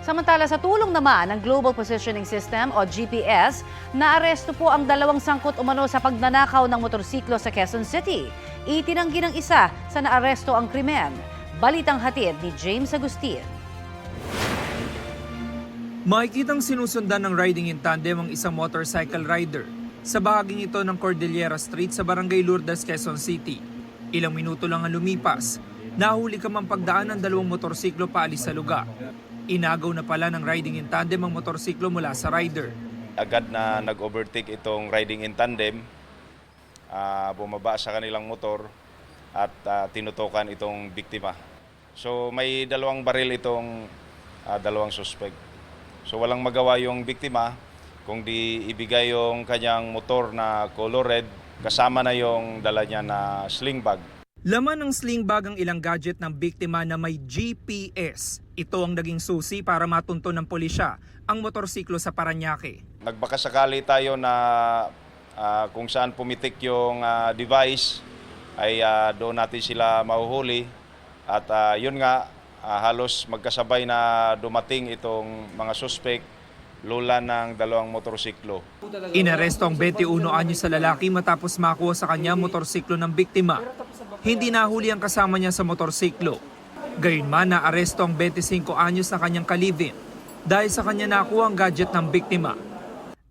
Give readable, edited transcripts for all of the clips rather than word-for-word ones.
Samantala sa tulong naman ng Global Positioning System o GPS, naaresto po ang dalawang sangkot umano sa pagnanakaw ng motorsiklo sa Quezon City. Itinanggi ng isa sa naaresto ang krimen. Balitang hatid ni James Agustin. Makikitang sinusundan ng riding in tandem ang isang motorcycle rider sa bahaging ito ng Cordillera Street sa Barangay Lourdes, Quezon City. Ilang minuto lang ang lumipas, nahuli ka mang pagdaan ng dalawang motorsiklo paalis sa lugar. Inagaw na pala ng riding in tandem ang motorsiklo mula sa rider. Agad na nag-overtake itong riding in tandem, bumaba sa kanilang motor at tinutukan itong biktima. So may dalawang baril itong dalawang suspect. So walang magawa yung biktima kung di ibigay yung kanyang motor na color red kasama na yung dala niya na sling bag. Laman ng sling bag ang ilang gadget ng biktima na may GPS. Ito ang naging susi para matunto ng pulisya ang motorsiklo sa Parañaque. Nagbakasakali tayo na kung saan pumitik yung device ay doon natin sila mahuhuli. At yun nga, halos magkasabay na dumating itong mga suspect, lula ng dalawang motorsiklo. Inaresto ang 21 anyos sa lalaki matapos makuha sa kanya motorsiklo ng biktima. Hindi nahuli ang kasama niya sa motorsiklo. Gayunman naaresto ang 25 anyos na kanyang kalivin dahil sa kanya nakuha ang gadget ng biktima.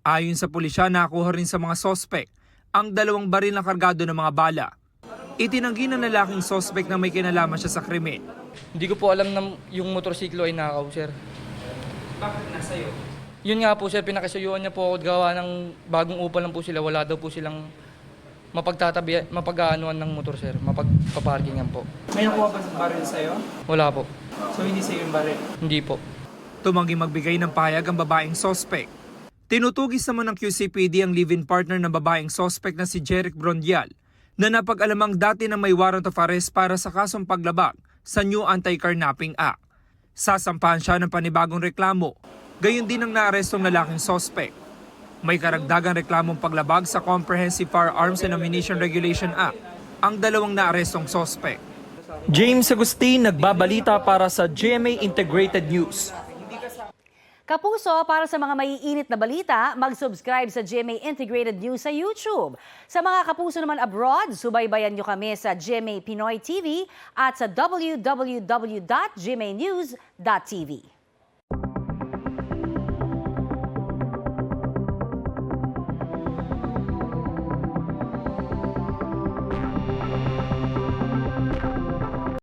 Ayon sa pulisya, nakuha rin sa mga sospek ang dalawang baril na kargado ng mga bala. Itinanggi ng lalaking sospek na may kinalaman siya sa krimen. Hindi ko po alam na yung motorsiklo ay nakaw, sir. Bakit nasa iyo? Yun nga po, sir, pinakisuyuan niya po ako gawa ng bagong upa lang po sila. Wala daw po silang mapag-aanuan ng motor, sir. Mapagpaparkingan po. May nakuha ba sa baril sa iyo? Wala po. So hindi sa iyo yung baril? Hindi po. Tumanggi magbigay ng pahayag ang babaeng sospek. Tinutugis naman ng QCPD ang live-in partner ng babaeng sospek na si Jeric Brondial na napag-alamang dati na may warrant of arrest para sa kasong paglabag sa New Anti-Carnapping Act. Sasampahan siya ng panibagong reklamo, gayon din ang naarestong lalaking sospek. May karagdagang reklamong paglabag sa Comprehensive Firearms and Ammunition Regulation Act ang dalawang naarestong sospek. James Agustin, nagbabalita para sa GMA Integrated News. Kapuso, para sa mga maiinit na balita, mag-subscribe sa GMA Integrated News sa YouTube. Sa mga kapuso naman abroad, subaybayan nyo kami sa GMA Pinoy TV at sa www.gmanews.tv.